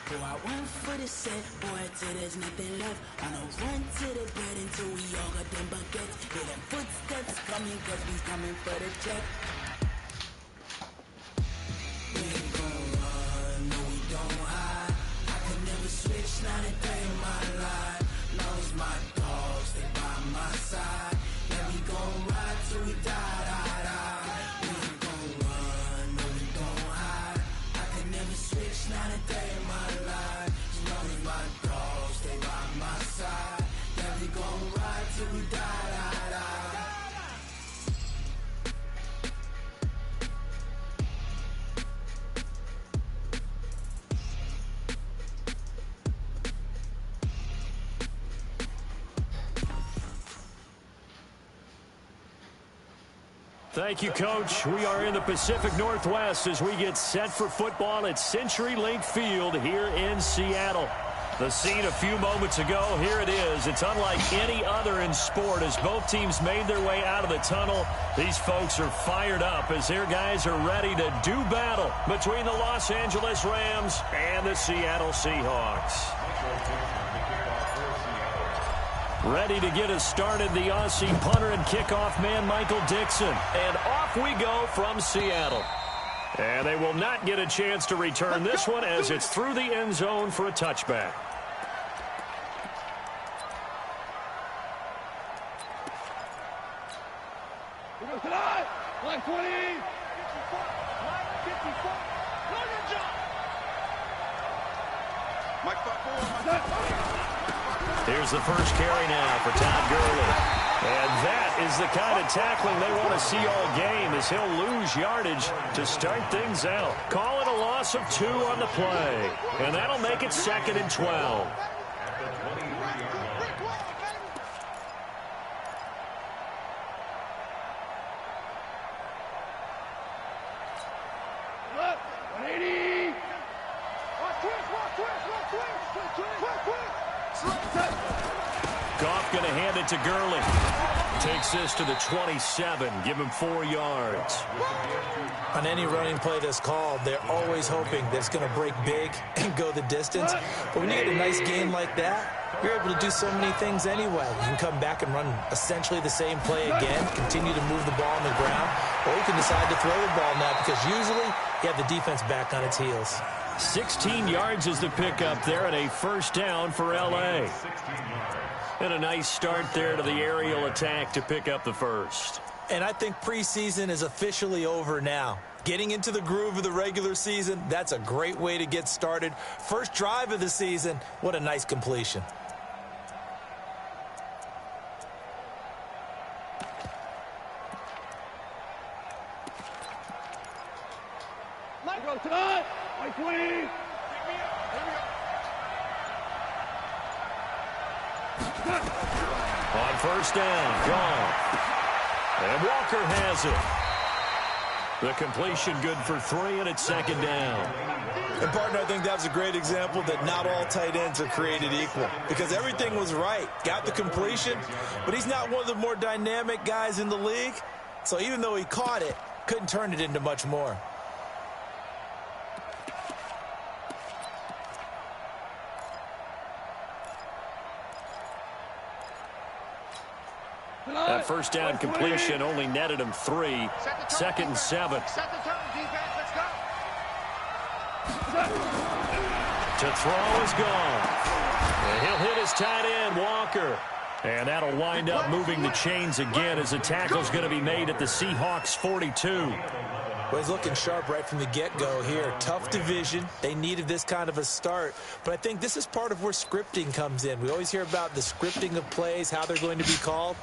Go out one for the set, boy, till there's nothing left. On a run to the bed until we all got them buckets. Hear them footsteps coming, cause we coming for the check. We ain't gon' run, no we don't hide. I could never switch, not a day in my life. Long as my dogs stay by my side. Yeah, we gon' ride till we die, die, die. We ain't gon' run, no we don't hide. I could never switch, not a day in my life. As long as my dogs stay by my side. Yeah, we gon' ride till we die, die, die. Thank you, Coach. We are in the Pacific Northwest as we get set for football at CenturyLink Field here in Seattle. The scene a few moments ago, here it is. It's unlike any other in sport as both teams made their way out of the tunnel. These folks are fired up as their guys are ready to do battle between the Los Angeles Rams and the Seattle Seahawks. Ready to get us started, the Aussie punter and kickoff man, Michael Dixon. And off we go from Seattle. And they will not get a chance to return this one as it's through the end zone for a touchback. Line 20. Here's the first carry now for Todd Gurley. And that is the kind of tackling they want to see all game as he'll lose yardage to start things out. Call it a loss of 2 on the play. And that'll make it 2nd and 12. Goff going to hand it to Gurley. Takes this to the 27. Give him 4 yards. On any running play that's called, they're always hoping that it's going to break big and go the distance. But when you get a nice game like that, you're able to do so many things anyway. You can come back and run essentially the same play again, continue to move the ball on the ground, or you can decide to throw the ball now because usually you have the defense back on its heels. 16 yards is the pickup there and a first down for L.A. And a nice start there to the aerial attack to pick up the first. And I think preseason is officially over now. Getting into the groove of the regular season, that's a great way to get started. First drive of the season, what a nice completion. Tonight, 20. On first down, gone. And Walker has it. The completion good for 3, and it's 2nd down. And, partner, I think that was a great example that not all tight ends are created equal because everything was right. Got the completion, but he's not one of the more dynamic guys in the league. So even though he caught it, couldn't turn it into much more. That first down completion only netted him 3. 2nd and 7. Set the turn, defense. Let's go. To throw is gone. And he'll hit his tight end, Walker. And that'll wind up moving the chains again as the tackle's going to be made at the Seahawks 42. Well, he's looking sharp right from the get-go here. Tough division. They needed this kind of a start. But I think this is part of where scripting comes in. We always hear about the scripting of plays, how they're going to be called.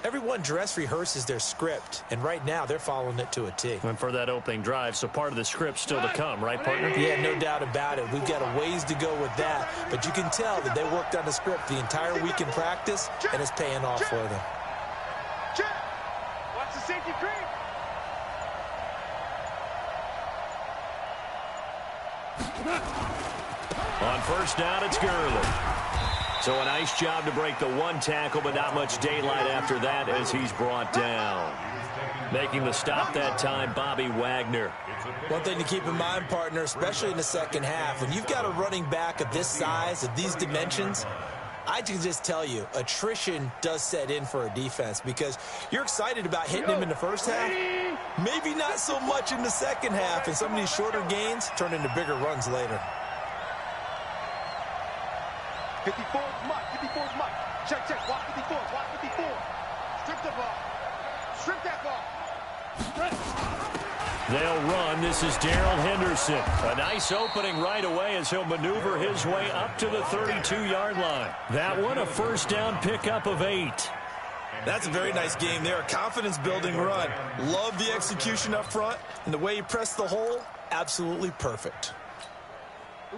Everyone dress rehearses their script, and right now they're following it to a T. And for that opening drive, so part of the script still to come, right, partner? Yeah, no doubt about it. We've got a ways to go with that, but you can tell that they worked on the script the entire week in practice, and it's paying off for them. Watch the safety creep. On first down, it's Gurley. So a nice job to break the 1 tackle, but not much daylight after that as he's brought down. Making the stop that time, Bobby Wagner. One thing to keep in mind, partner, especially in the second half, when you've got a running back of this size, of these dimensions, I can just tell you, attrition does set in for a defense because you're excited about hitting him in the first half. Maybe not so much in the second half, and some of these shorter gains turn into bigger runs later. 54 is Mike. 54 is Mike. Check, check. Watch 54. Watch 54. Strip the ball. Strip that ball. They'll run. This is Darrell Henderson. A nice opening right away as he'll maneuver his way up to the 32-yard line. That one, a first down pickup of 8. That's a very nice game there. A confidence-building run. Love the execution up front, and the way he pressed the hole, absolutely perfect.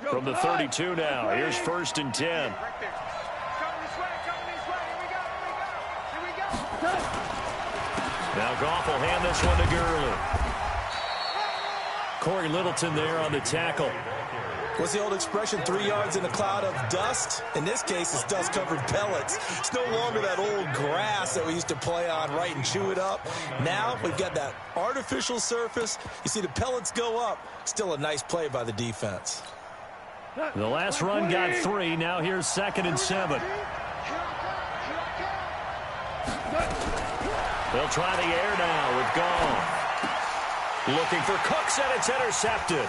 From the 32 now, here's 1st and 10. Right there. Coming this way. Coming this way. Here we go. Here we go. Here we go. Now Goff will hand this one to Gurley. Corey Littleton there on the tackle. What's the old expression, 3 yards in a cloud of dust? In this case, it's dust-covered pellets. It's no longer that old grass that we used to play on, right, and chew it up. Now we've got that artificial surface. You see the pellets go up. Still a nice play by the defense. The last run got 3. Now here's 2nd and 7. They'll try the air now with Goff. Looking for Cooks, and it's intercepted.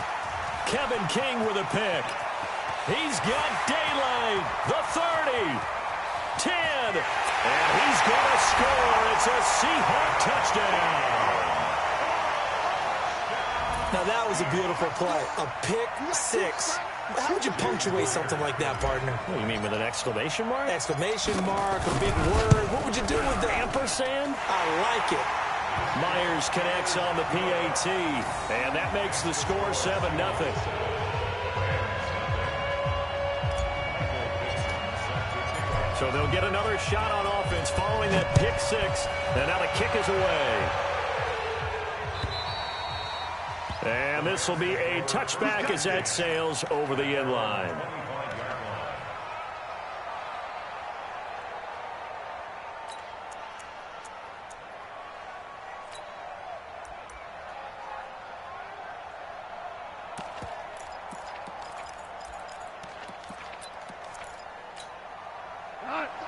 Kevin King with a pick. He's got daylight. The 30. 10. And he's going to score. It's a Seahawk touchdown. Now that was a beautiful play. A pick 6. How would you punctuate something like that, partner? What do you mean, with an exclamation mark? Exclamation mark, a big word. What would you do with that? Ampersand? I like it. Myers connects on the PAT, and that makes the score 7-0. So they'll get another shot on offense following that pick 6, and now the kick is away. And this will be a touchback as that sails over the end line.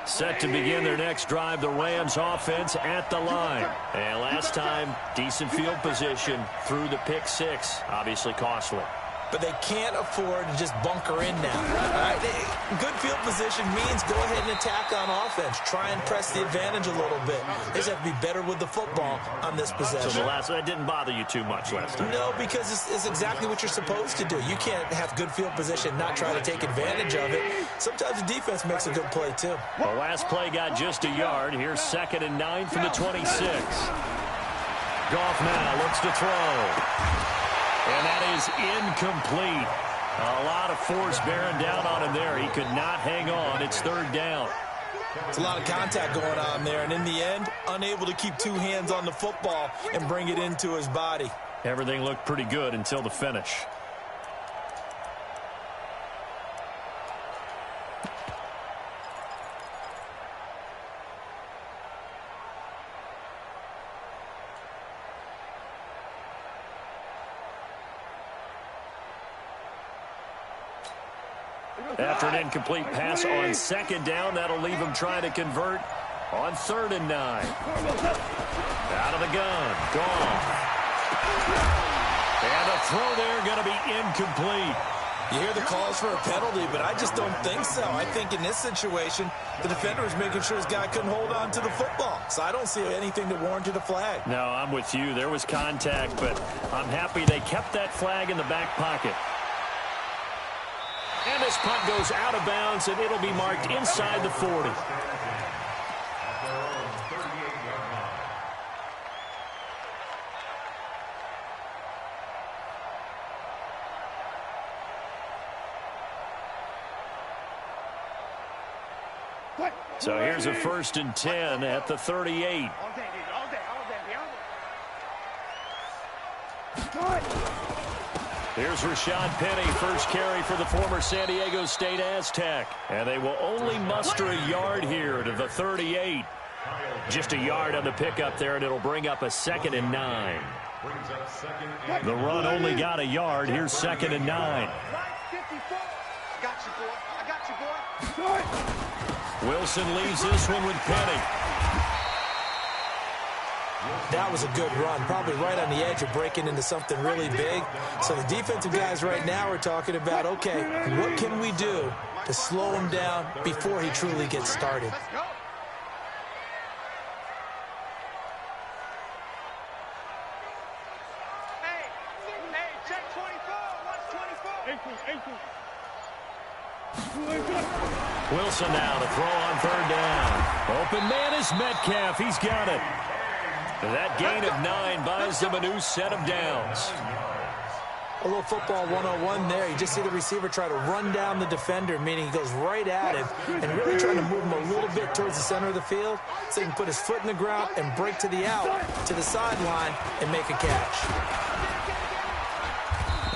Set to begin their next drive, the Rams offense at the line. And last time, decent field position through the pick 6. Obviously costly. But they can't afford to just bunker in now. All right? Good field position means go ahead and attack on offense. Try and press the advantage a little bit. They just have to be better with the football on this possession. So that didn't bother you too much last time? No, because it's exactly what you're supposed to do. You can't have good field position, not try to take advantage of it. Sometimes the defense makes a good play, too. The last play got just a yard. Here's 2nd and 9 from the 26. Goff now looks to throw. And that is incomplete. A lot of force bearing down on him there. He could not hang on. It's 3rd down. It's a lot of contact going on there. And in the end, unable to keep 2 hands on the football and bring it into his body. Everything looked pretty good until the finish. After an incomplete pass on 2nd down, that'll leave him trying to convert on 3rd and 9. Out of the gun, gone. And the throw there going to be incomplete. You hear the calls for a penalty, but I just don't think so. I think in this situation, the defender was making sure his guy couldn't hold on to the football. So I don't see anything that warranted a flag. No, I'm with you. There was contact, but I'm happy they kept that flag in the back pocket. And this punt goes out of bounds, and it'll be marked inside the 40. So here's a 1st and 10 at the 38. Here's Rashad Penny, first carry for the former San Diego State Aztec. And they will only muster a yard here to the 38. Just a yard on the pickup there, and it'll bring up a 2nd and 9. The run only got a yard. Here's 2nd and 9. Got you, boy. I got you, boy. Wilson leaves this one with Penny. That was a good run, probably right on the edge of breaking into something really big. So the defensive guys right now are talking about, okay, what can we do to slow him down before he truly gets started? Let's go. Hey, check 24. What's 24? Wilson now to throw on 3rd down. Open man is Metcalf. He's got it. That gain of 9 buys them a new set of downs. A little football 101 there. You just see the receiver try to run down the defender, meaning he goes right at him and really trying to move him a little bit towards the center of the field so he can put his foot in the ground and break to the out, to the sideline, and make a catch.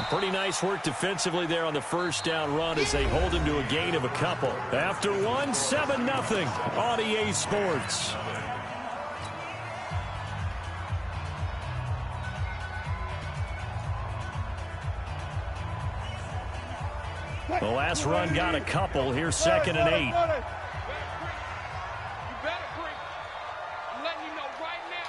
Pretty nice work defensively there on the 1st down run as they hold him to a gain of a couple. After one, 7-0 on EA Sports. The last run got a couple. Here's 2nd and 8. You better break. I'm letting you know right now.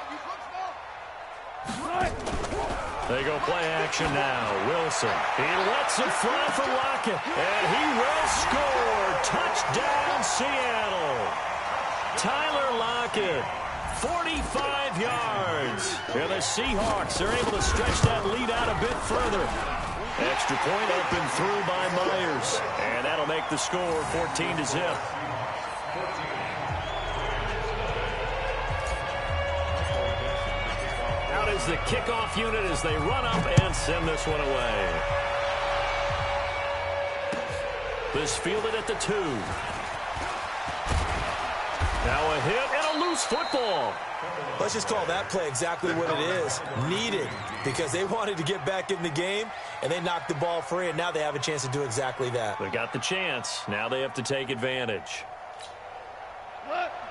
They go play action now. Wilson. He lets it fly for Lockett. And he will score. Touchdown, Seattle. Tyler Lockett. 45 yards. And the Seahawks are able to stretch that lead out a bit further. Extra point up and through by Myers. And that'll make the score 14-0. Out is the kickoff unit as they run up and send this one away. This fielded at the 2. Now a hit and a loose football. Let's just call that play exactly what it is. Needed, because they wanted to get back in the game, and they knocked the ball free, and now they have a chance to do exactly that. They got the chance. Now they have to take advantage.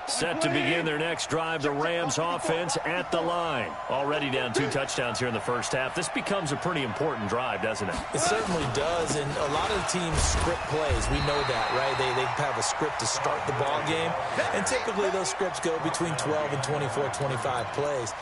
Set to begin their next drive, the Rams offense at the line. Already down 2 touchdowns here in the 1st half. This becomes a pretty important drive, doesn't it? It certainly does, and a lot of the teams script plays. We know that, right? They have a script to start the ball game, and typically those scripts go between 12 and 24, 25 plays.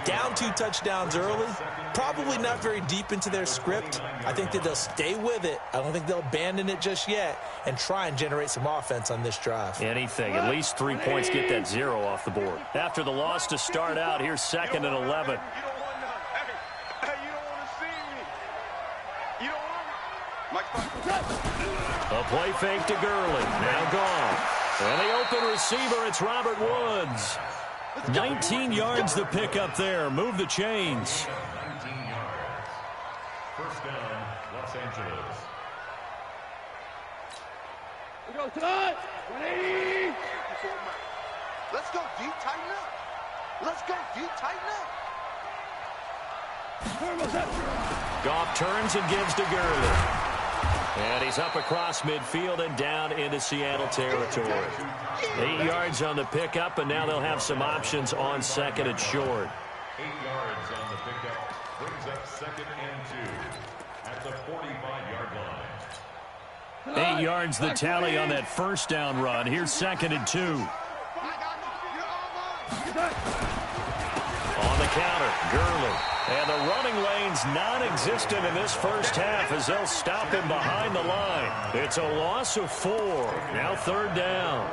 Down 2 touchdowns early, probably not very deep into their script. I think that they'll stay with it. I don't think they'll abandon it just yet and try and generate some offense on this drive. Anything. At least 3 points get that 0 off the board. After the loss to start out, here's 2nd and 11. You don't want to. Hey, you don't want to see me. You don't want me. A play fake to Gurley. Now gone. And the open receiver, it's Robert Woods. 19 yards the pick up there. Move the chains. 19 yards. 1st down, Los Angeles. We go tonight. Let's go deep, tighten up. Let's go deep, tighten up. Goff turns and gives to Gurley. And he's up across midfield and down into Seattle territory. 8 yards on the pickup, and now they'll have some options on 2nd and short. 8 yards on the pickup. Brings up 2nd and 2 at the 45-yard line. 8 yards the tally on that 1st down run. Here's 2nd and 2. On the counter, Gurley. And the running lane's non-existent in this 1st half as they'll stop him behind the line. It's a loss of 4. Now 3rd down.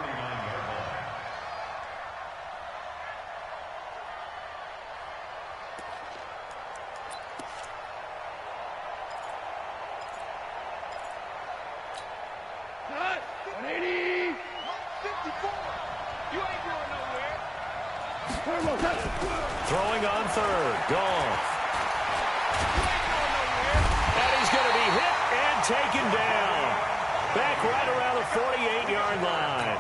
Throwing on 3rd. Goff. And he's going to be hit and taken down. Back right around the 48-yard line.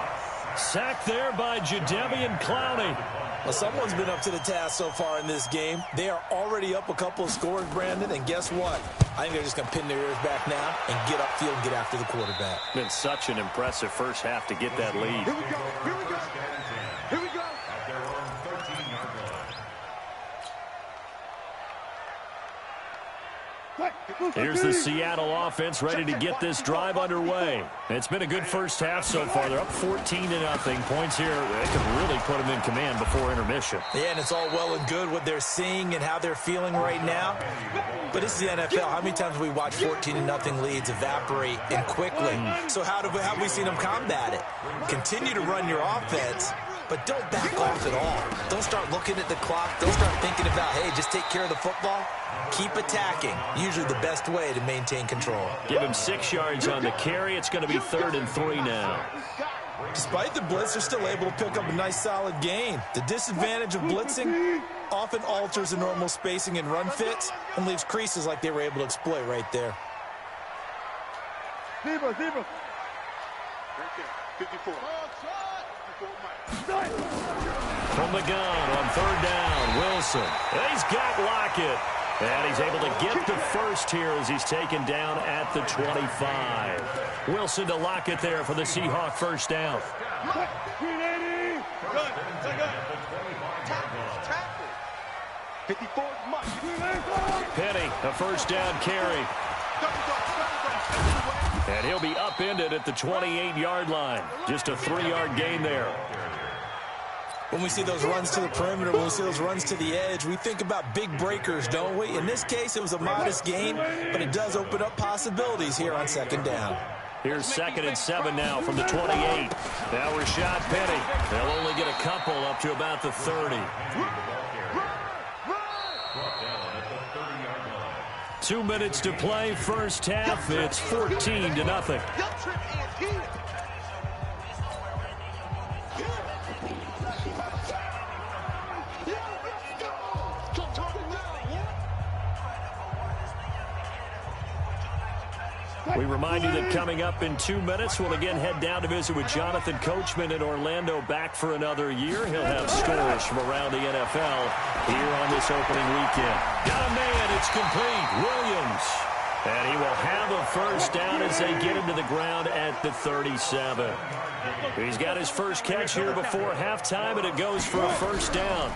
Sacked there by Jadeveon Clowney. Well, someone's been up to the task so far in this game. They are already up a couple of scores, Brandon, and guess what? I think they're just going to pin their ears back now and get upfield and get after the quarterback. Been such an impressive 1st half to get that lead. Here we go. Here we go. Here we go. Here's the Seattle offense ready to get this drive underway. It's been a good first half so far. They're up 14-0. Points here, they could really put them in command before intermission. Yeah, and it's all well and good what they're seeing and how they're feeling right now. But this is the NFL. How many times have we watched 14-0 leads evaporate and quickly? So how have we seen them combat it? Continue to run your offense, but don't back off at all. Don't start looking at the clock. Don't start thinking about, hey, just take care of the football. Keep attacking. Usually the best way to maintain control. Give him 6 yards on the carry. It's going to be 3rd and 3 now. Despite the blitz, they're still able to pick up a nice, solid gain. The disadvantage of blitzing often alters the normal spacing and run fits and leaves creases like they were able to exploit right there. Zebra. Right there. 54. From the gun on 3rd down, Wilson. He's got Lockett. And he's able to get the first here as he's taken down at the 25. Wilson to Lockett there for the Seahawk first down. 54 much. Penny, a first down carry. And he'll be upended at the 28-yard line. Just a 3-yard gain there. When we see those runs to the perimeter, when we see those runs to the edge, we think about big breakers, don't we? In this case, it was a modest gain, but it does open up possibilities here on 2nd down. Here's 2nd and 7 now from the 28. Now Rashad Penny. They'll only get a couple up to about the 30. 2 minutes to play, first half. It's 14-0. We remind you that coming up in 2 minutes, we'll again head down to visit with Jonathan Coachman in Orlando, back for another year. He'll have scores from around the NFL here on this opening weekend. Got a man, it's complete, Williams. And he will have a first down as they get him to the ground at the 37. He's got his first catch here before halftime, and it goes for a first down.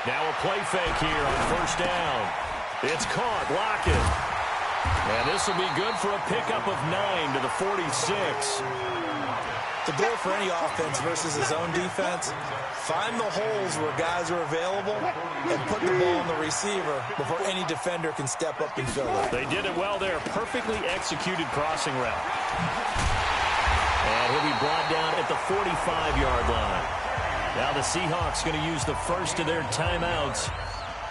Now a play fake here on first down. It's caught, Lockett. And this will be good for a pickup of 9 to the 46. The goal for any offense versus his own defense, find the holes where guys are available and put the ball on the receiver before any defender can step up and fill it. They did it well there. Perfectly executed crossing route. And he'll be brought down at the 45-yard line. Now the Seahawks going to use the first of their timeouts.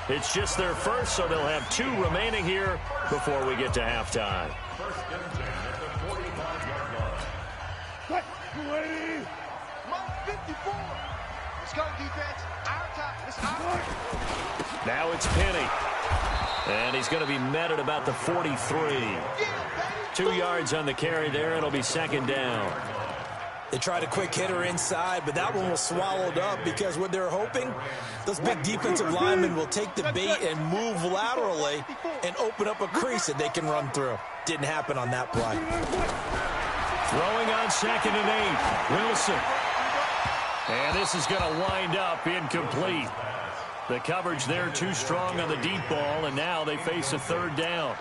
It's just their first, so they'll have 2 remaining here before we get to halftime. 54. Let's go, defense. Our time. It's our. Now it's Penny. And he's going to be met at about the 43. 2 yards on the carry there. It'll be 2nd down. They tried a quick hitter inside, but that one was swallowed up because what they're hoping, those big defensive linemen will take the bait and move laterally and open up a crease that they can run through. Didn't happen on that play. Throwing on 2nd and 8. Wilson. And this is going to wind up incomplete. The coverage there too strong on the deep ball, and now they face a 3rd down.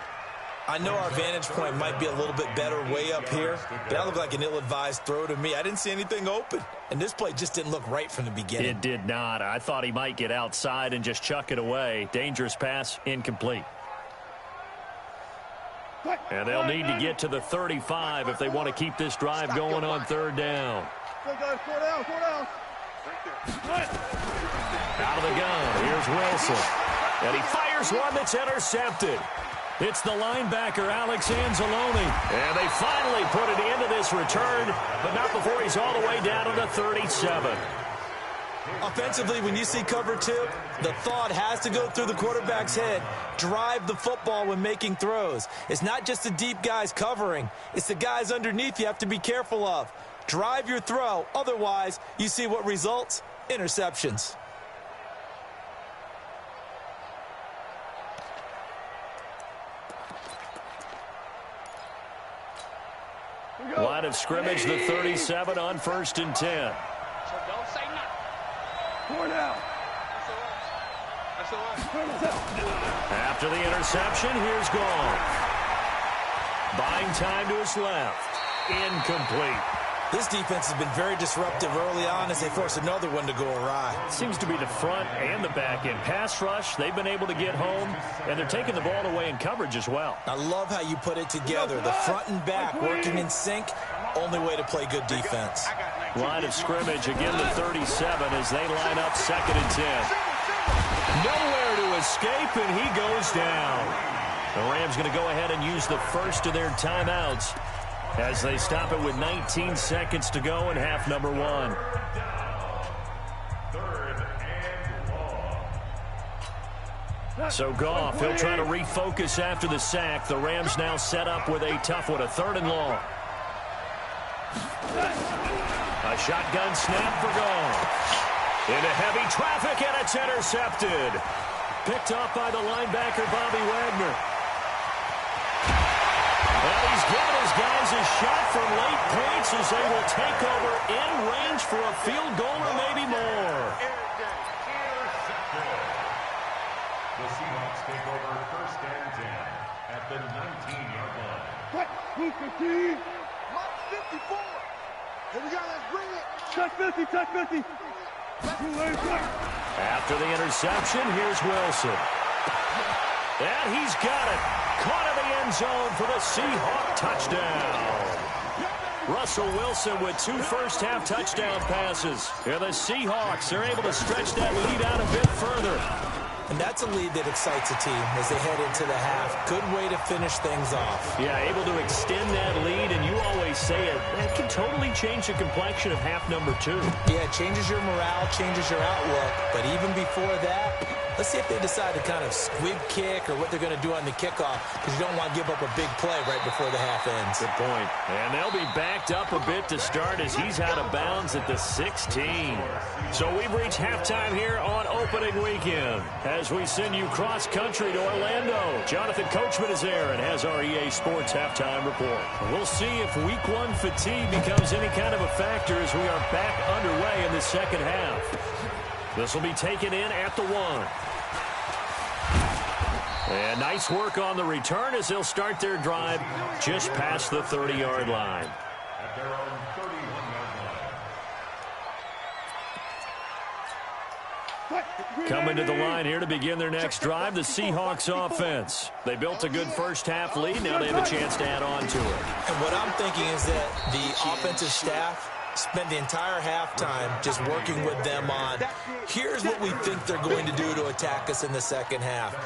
I know our vantage point might be a little bit better way up here, but that looked like an ill-advised throw to me. I didn't see anything open, and this play just didn't look right from the beginning. It did not. I thought he might get outside and just chuck it away. Dangerous pass, incomplete. And they'll need to get to the 35 if they want to keep this drive going on 3rd down. Out of the gun, here's Wilson. And he fires one that's intercepted. It's the linebacker, Alex Anzalone. And they finally put it into this return, but not before he's all the way down to the 37. Offensively, when you see cover 2, the thought has to go through the quarterback's head. Drive the football when making throws. It's not just the deep guys covering. It's the guys underneath you have to be careful of. Drive your throw. Otherwise, you see what results? Interceptions. Line of scrimmage, the 37 on 1st and 10. So don't say nothing. 4 down. That's After the interception, here's Goff. Buying time to his left. Incomplete. This defense has been very disruptive early on as they force another one to go awry. Seems to be the front and the back end. Pass rush, they've been able to get home, and they're taking the ball away in coverage as well. I love how you put it together. The front and back working in sync, only way to play good defense. Line of scrimmage, again the 37 as they line up 2nd and 10. Nowhere to escape, and he goes down. The Rams going to go ahead and use the first of their timeouts as they stop it with 19 seconds to go in half number 1. So Goff, he'll try to refocus after the sack. The Rams now set up with a tough one, a 3rd and long. A shotgun snap for Goff. Into heavy traffic, and it's intercepted. Picked off by the linebacker, Bobby Wagner. And he's given his guys a shot for late points as they will take over in range for a field goal or maybe more. The Seahawks take over 1st and 10 at the 19-yard line. Mark 54. Here we go, let's bring it. Touch 50, touch 50. After the interception, here's Wilson. And he's got it. Caught in the end zone for the Seahawk touchdown. Russell Wilson with 2 first-half touchdown passes. And the Seahawks are able to stretch that lead out a bit further. And that's a lead that excites a team as they head into the half. Good way to finish things off. Yeah, able to extend that lead, and you always say it can totally change the complexion of half number 2. Yeah, it changes your morale, changes your outlook. But even before that, let's see if they decide to kind of squib kick or what they're going to do on the kickoff, because you don't want to give up a big play right before the half ends. Good point. And they'll be backed up a bit to start as he's out of bounds at the 16. So we've reached halftime here on opening weekend as we send you cross-country to Orlando. Jonathan Coachman is there and has our EA Sports halftime report. We'll see if Week 1 fatigue becomes any kind of a factor as we are back underway in the second half. This will be taken in at the 1. And nice work on the return as they'll start their drive just past the 30-yard line. At their own 31-yard line. Coming to the line here to begin their next drive, the Seahawks offense. They built a good first-half lead. Now they have a chance to add on to it. And what I'm thinking is that the offensive staff spent the entire halftime just working with them on, here's what we think they're going to do to attack us in the second half.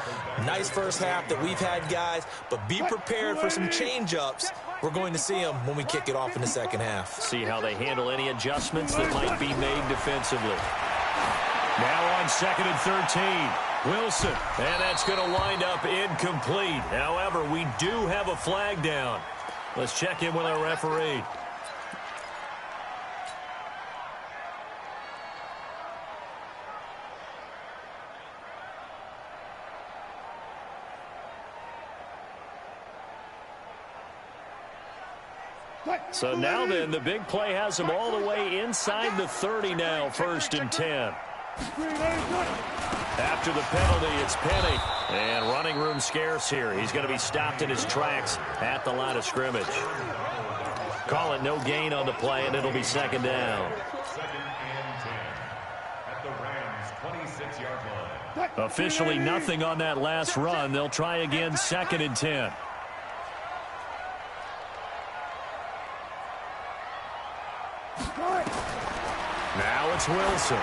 Nice first half that we've had, guys, but be prepared for some change-ups. We're going to see them when we kick it off in the second half. See how they handle any adjustments that might be made defensively. Now on 2nd and 13, Wilson, and that's going to wind up incomplete. However, we do have a flag down. Let's check in with our referee. So now then, the big play has them all the way inside the 30 now, 1st and 10. After the penalty, it's Penny. And running room scarce here. He's going to be stopped in his tracks at the line of scrimmage. Call it no gain on the play, and it'll be 2nd down. 2nd and 10 at the Rams' 26-yard line. Officially nothing on that last run. They'll try again 2nd and 10. Now it's Wilson.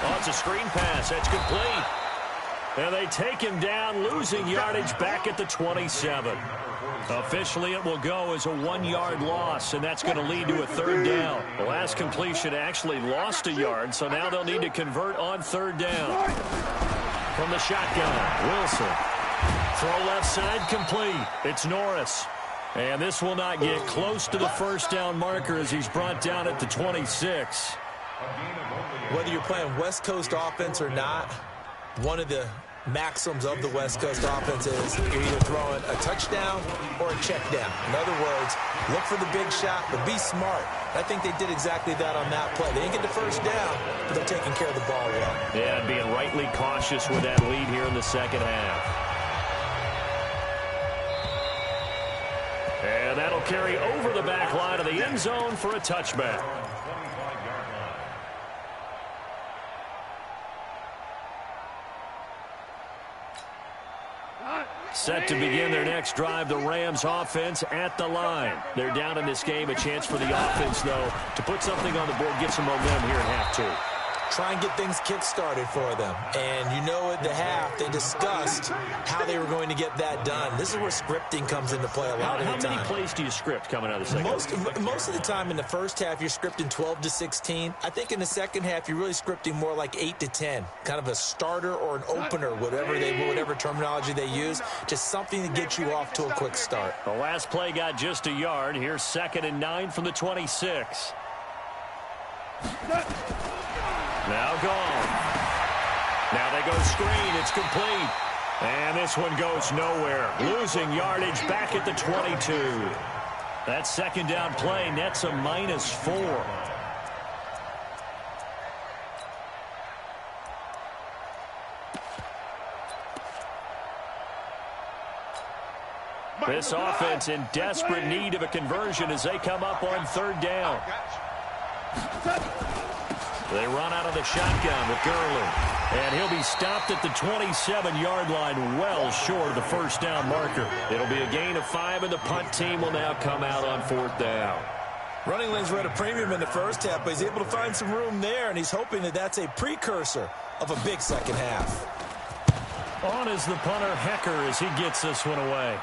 Oh, it's a screen pass. That's complete. And they take him down, losing yardage back at the 27. Officially, it will go as a 1-yard loss, and that's going to lead to a 3rd down. The last completion actually lost a yard, so now they'll need to convert on 3rd down. From the shotgun, Wilson. Throw left side complete. It's Norris. And this will not get close to the 1st down marker as he's brought down at the 26. Whether you're playing West Coast offense or not, one of the maxims of the West Coast offense is you're either throwing a touchdown or a check down. In other words, look for the big shot, but be smart. I think they did exactly that on that play. They didn't get the first down, but they're taking care of the ball well. Yeah, and being rightly cautious with that lead here in the second half. And that'll carry over the back line of the end zone for a touchback. Set to begin their next drive, the Rams offense at the line. They're down in this game. A chance for the offense, though, to put something on the board, get some momentum here in half two. Try and get things kick-started for them. And you know at the half, they discussed how they were going to get that done. This is where scripting comes into play a lot of the time. How many plays do you script coming out of the second? Most of the time in the first half, you're scripting 12 to 16. I think in the second half, you're really scripting more like 8 to 10. Kind of a starter or an opener, whatever terminology they use. Just something to get you off to a quick start. The last play got just a yard. Here's 2nd and 9 from the 26. Now gone. Now they go screen. It's complete. And this one goes nowhere. Losing yardage back at the 22. That second down play nets a -4. This offense in desperate need of a conversion as they come up on 3rd down. They run out of the shotgun with Gurley. And he'll be stopped at the 27-yard line, well short of the first down marker. It'll be a gain of 5, and the punt team will now come out on 4th down. Running lanes were at a premium in the first half, but he's able to find some room there, and he's hoping that that's a precursor of a big second half. On is the punter, Hecker, as he gets this one away.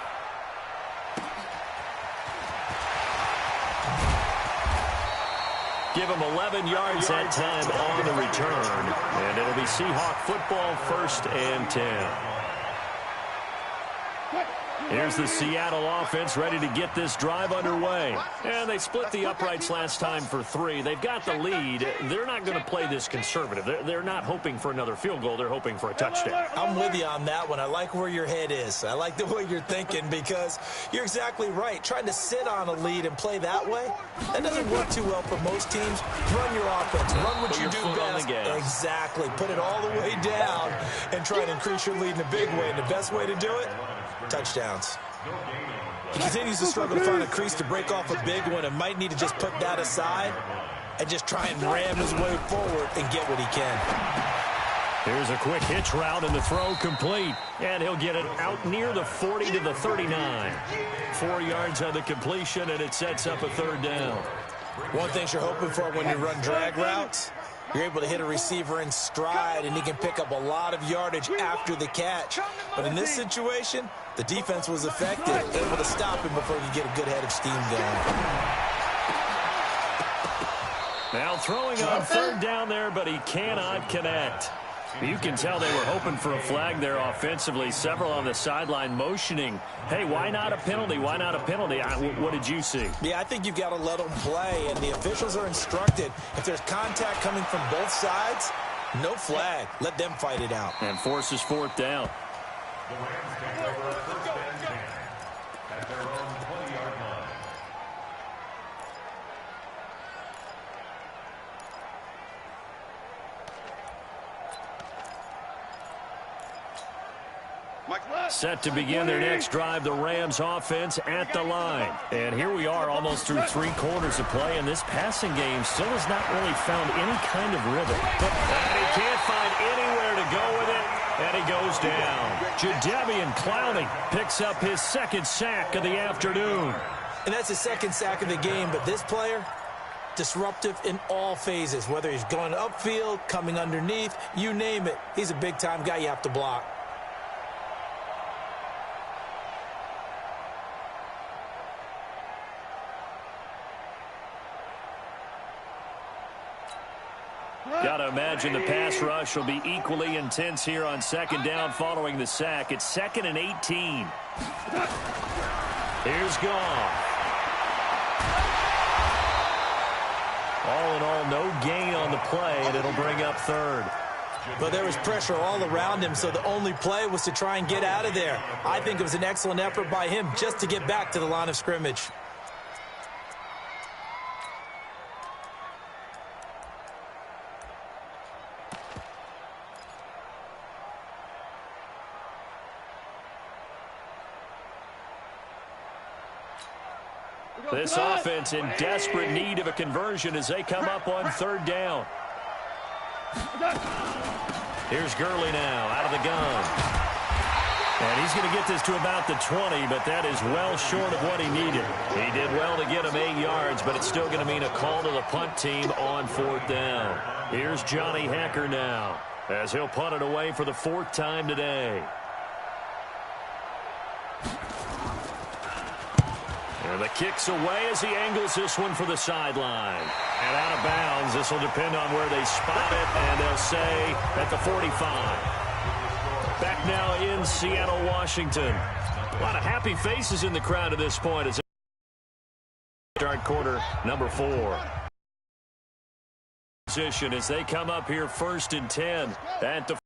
Give him 11 yards that time on the return. And it'll be Seahawk football, 1st and 10. Here's the Seattle offense ready to get this drive underway. And they split the uprights last time for 3. They've got the lead. They're not going to play this conservative. They're not hoping for another field goal. They're hoping for a touchdown. I'm with you on that one. I like where your head is. I like the way you're thinking because you're exactly right. Trying to sit on a lead and play that way, that doesn't work too well for most teams. Run your offense. Run what you do best. Exactly. Put it all the way down and try and increase your lead in a big way. And the best way to do it, touchdowns. He continues to struggle to find a crease to break off a big one and might need to just put that aside and just try and ram his way forward and get what he can. Here's a quick hitch route and the throw complete. And he'll get it out near the 40 to the 39. 4 yards on the completion, and it sets up a 3rd down. One thing you're hoping for when you run drag routes, you're able to hit a receiver in stride, and he can pick up a lot of yardage after the catch. But in this situation, the defense was effective, able to stop him before he could get a good head of steam going. Now throwing on 3rd down there, but he cannot connect. You can tell they were hoping for a flag there offensively. Several on the sideline motioning, hey, why not a penalty? Why not a penalty? What did you see? Yeah, I think you've got to let them play, and the officials are instructed. If there's contact coming from both sides, no flag. Let them fight it out. And forces 4th down. The Rams take over 1st and 10 at their own 20-yard line. Set to begin their next drive, the Rams offense at the line. And here we are almost through 3 quarters of play, and this passing game still has not really found any kind of rhythm. And he can't find anywhere to go with it, and he goes down. Jadeveon Clowney picks up his 2nd sack of the afternoon. And that's his 2nd sack of the game, but this player, disruptive in all phases, whether he's going upfield, coming underneath, you name it. He's a big-time guy you have to block. Got to imagine the pass rush will be equally intense here on 2nd down following the sack. It's 2nd and 18. Here's Goff. All in all, no gain on the play, and it'll bring up 3rd. But there was pressure all around him, so the only play was to try and get out of there. I think it was an excellent effort by him just to get back to the line of scrimmage. This offense in desperate need of a conversion as they come up on third down. Here's Gurley now out of the gun. And he's going to get this to about the 20, but that is well short of what he needed. He did well to get him 8 yards, but it's still going to mean a call to the punt team on fourth down. Here's Johnny Hacker now as he'll punt it away for the 4th time today. And the kick's away as he angles this one for the sideline. And out of bounds, this will depend on where they spot it, and they'll say at the 45. Back now in Seattle, Washington. A lot of happy faces in the crowd at this point as they start quarter number 4. Position as they come up here 1st and 10 at the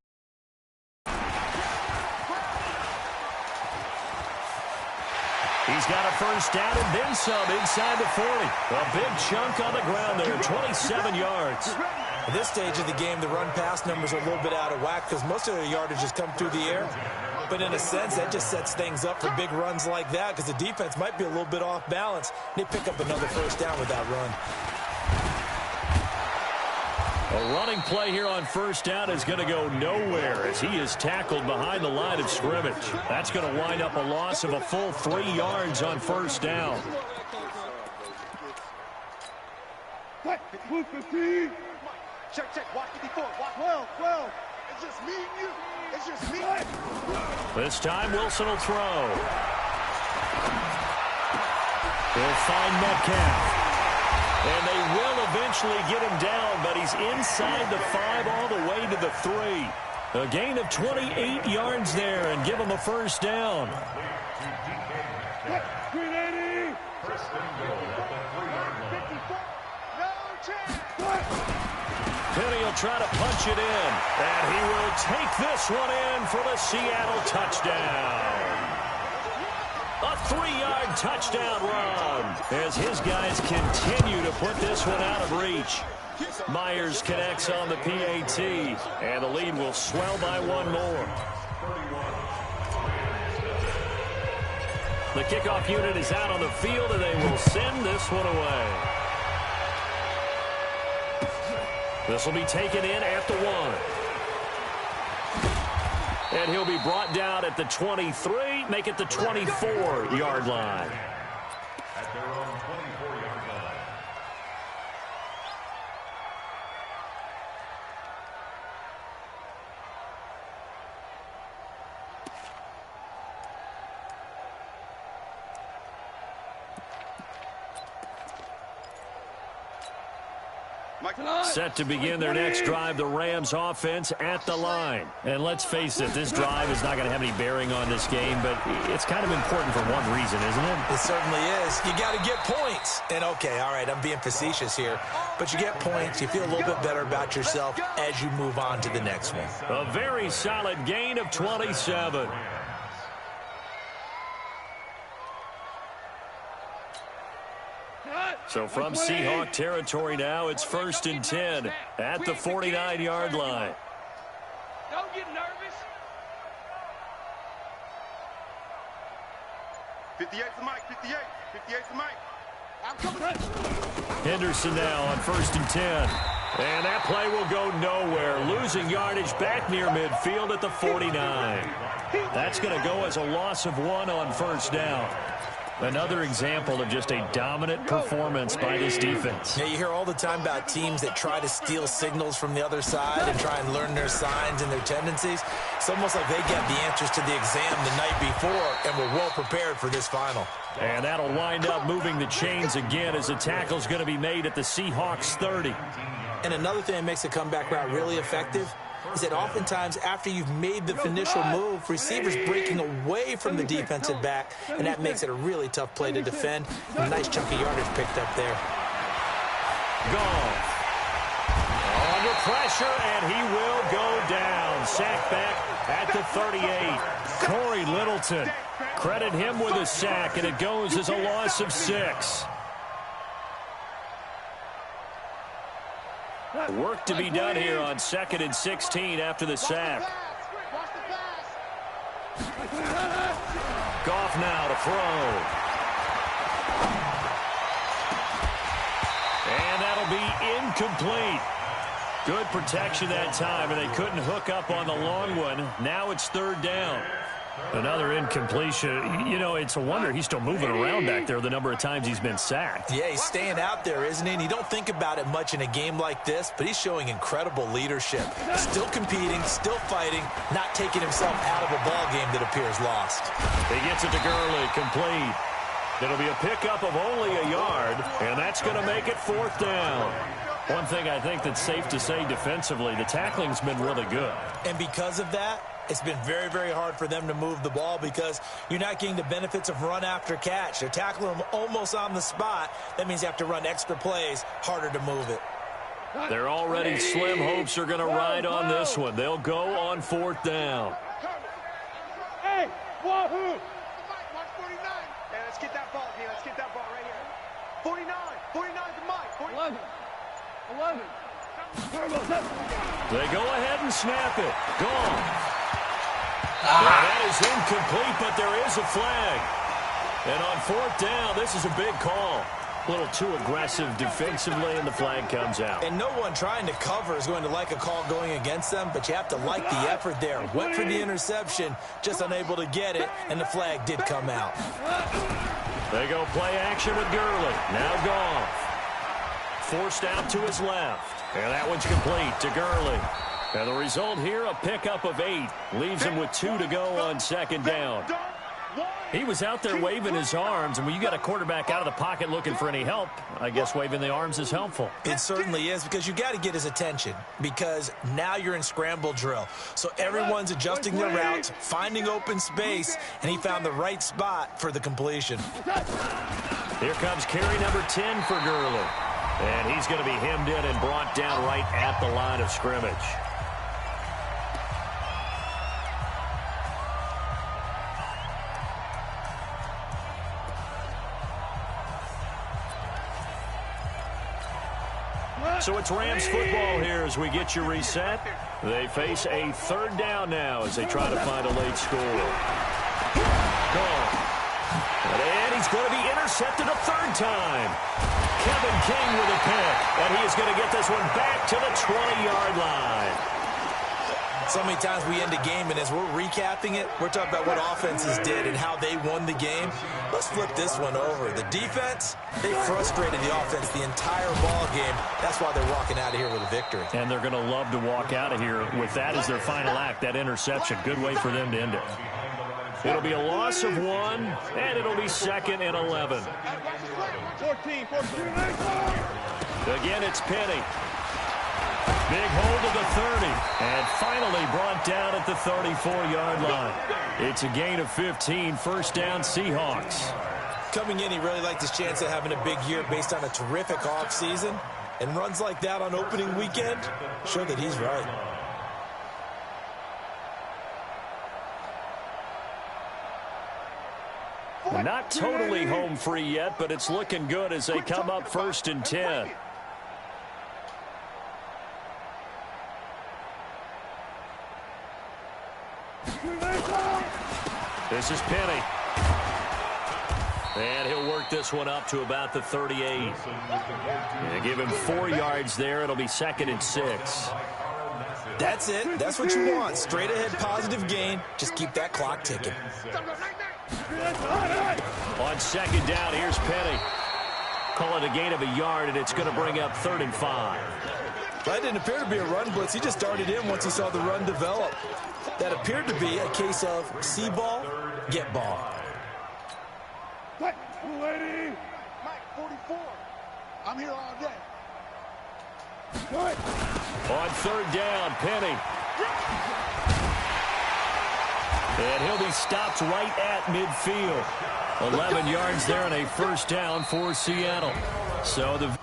He's got a first down and then some inside the 40. A big chunk on the ground there, 27 yards. At this stage of the game, the run-pass numbers are a little bit out of whack because most of the yardage has come through the air. But in a sense, that just sets things up for big runs like that because the defense might be a little bit off balance. They pick up another first down with that run. A running play here on first down is going to go nowhere as he is tackled behind the line of scrimmage. That's going to wind up a loss of a full 3 yards on first down. Check. Watch 54. Watch 12. It's just me and you. It's just me. This time Wilson will throw. He'll find Metcalf. And they will eventually get him down, but he's inside the 5 all the way to the 3. A gain of 28 yards there and give him a first down. Penny will try to punch it in, and he will take this one in for the Seattle touchdown. A 3-yard touchdown run as his guys continue to put this one out of reach. Myers connects on the PAT, and the lead will swell by 1 more. The kickoff unit is out on the field, and they will send this one away. This will be taken in at the 1. And he'll be brought down at the 23, make it the 24-yard line. At their own 24-yard line. Set to begin their next drive, the Rams offense at the line. And let's face it, this drive is not going to have any bearing on this game, but it's kind of important for one reason, isn't it? It certainly is. You got to get points. And okay, all right, I'm being facetious here, but you get points, you feel a little bit better about yourself as you move on to the next one. A very solid gain of 27. So from Seahawk territory now, it's 1st and 10 at the 49-yard line. Don't get nervous. 58's the mic, 58's the mic. I'm coming. Henderson now on 1st and 10. And that play will go nowhere. Losing yardage back near midfield at the 49. That's going to go as a loss of 1 on first down. Another example of just a dominant performance by this defense. Yeah, you hear all the time about teams that try to steal signals from the other side and try and learn their signs and their tendencies. It's almost like they got the answers to the exam the night before and were well prepared for this final. And that'll wind up moving the chains again as the tackle's going to be made at the Seahawks 30. And another thing that makes the comeback route really effective is that oftentimes after you've made the initial move, receivers breaking away from the defensive back, and that makes it a really tough play to defend. A nice chunk of yardage picked up there. Goff on Under pressure, and he will go down. Sack back at the 38. Corey Littleton. Credit him with a sack, and it goes as a loss of 6. Work to be done here on 2nd and 16 after the sack. Goff now to throw. And that'll be incomplete. Good protection that time, and they couldn't hook up on the long one. Now it's 3rd down. Another incompletion. You know, it's a wonder he's still moving around back there the number of times he's been sacked. Yeah, he's staying out there, isn't he? And you don't think about it much in a game like this, but he's showing incredible leadership. Still competing, still fighting, not taking himself out of a ball game that appears lost. He gets it to Gurley, complete. It'll be a pickup of only a yard, and that's going to make it 4th down. One thing I think that's safe to say defensively, the tackling's been really good. And because of that, it's been very, very hard for them to move the ball because you're not getting the benefits of run after catch. They're tackling them almost on the spot. That means you have to run extra plays, harder to move it. They're already slim hopes are going to ride on this one. They'll go on 4th down. Hey, wahoo! Mark 49. Hey, let's get that ball, D. Let's get that ball right here. 49. 49 to Mike. 11. 11. They go ahead and snap it. Gone. And that is incomplete, but there is a flag. And on 4th down, this is a big call. A little too aggressive defensively, and the flag comes out. And no one trying to cover is going to like a call going against them, but you have to like the effort there. Went for the interception, just unable to get it, and the flag did come out. They go play action with Gurley. Now Goff. Forced out to his left. And that one's complete to Gurley. And the result here, a pickup of 8. Leaves him with 2 to go on 2nd down. He was out there waving his arms, and when you got a quarterback out of the pocket looking for any help, I guess waving the arms is helpful. It certainly is, because you got to get his attention, because now you're in scramble drill. So everyone's adjusting their routes, finding open space, and he found the right spot for the completion. Here comes carry number 10 for Gurley. And he's going to be hemmed in and brought down right at the line of scrimmage. So it's Rams football here as we get you reset. They face a 3rd down now as they try to find a late score. Gone. And he's going to be intercepted a 3rd time. Kevin King with a pick, and he is going to get this one back to the 20-yard line. So many times we end a game, and as we're recapping it, we're talking about what offenses did and how they won the game. Let's flip this one over. The defense, they frustrated the offense the entire ball game. That's why they're walking out of here with a victory. And they're going to love to walk out of here with that as their final act, that interception. Good way for them to end it. It'll be a loss of 1, and it'll be 2nd and 11. 14. Again, it's Penny. Big hold of the 30, and finally brought down at the 34-yard line. It's a gain of 15, 1st down Seahawks. Coming in, he really liked his chance of having a big year based on a terrific offseason. And runs like that on opening weekend show that he's right. Not totally home free yet, but it's looking good as they come up 1st and 10. This is Penny. And he'll work this one up to about the 38. And give him 4 yards there. It'll be 2nd and 6. That's it. That's what you want. Straight ahead positive gain. Just keep that clock ticking. On 2nd down, here's Penny. Call it a gain of a yard, and it's going to bring up 3rd and 5. That didn't appear to be a run blitz. He just darted in once he saw the run develop. That appeared to be a case of see ball, get ball. Mike 44. I'm here all day. On 3rd down, Penny. And he'll be stopped right at midfield. 11 yards there and a 1st down for Seattle. So the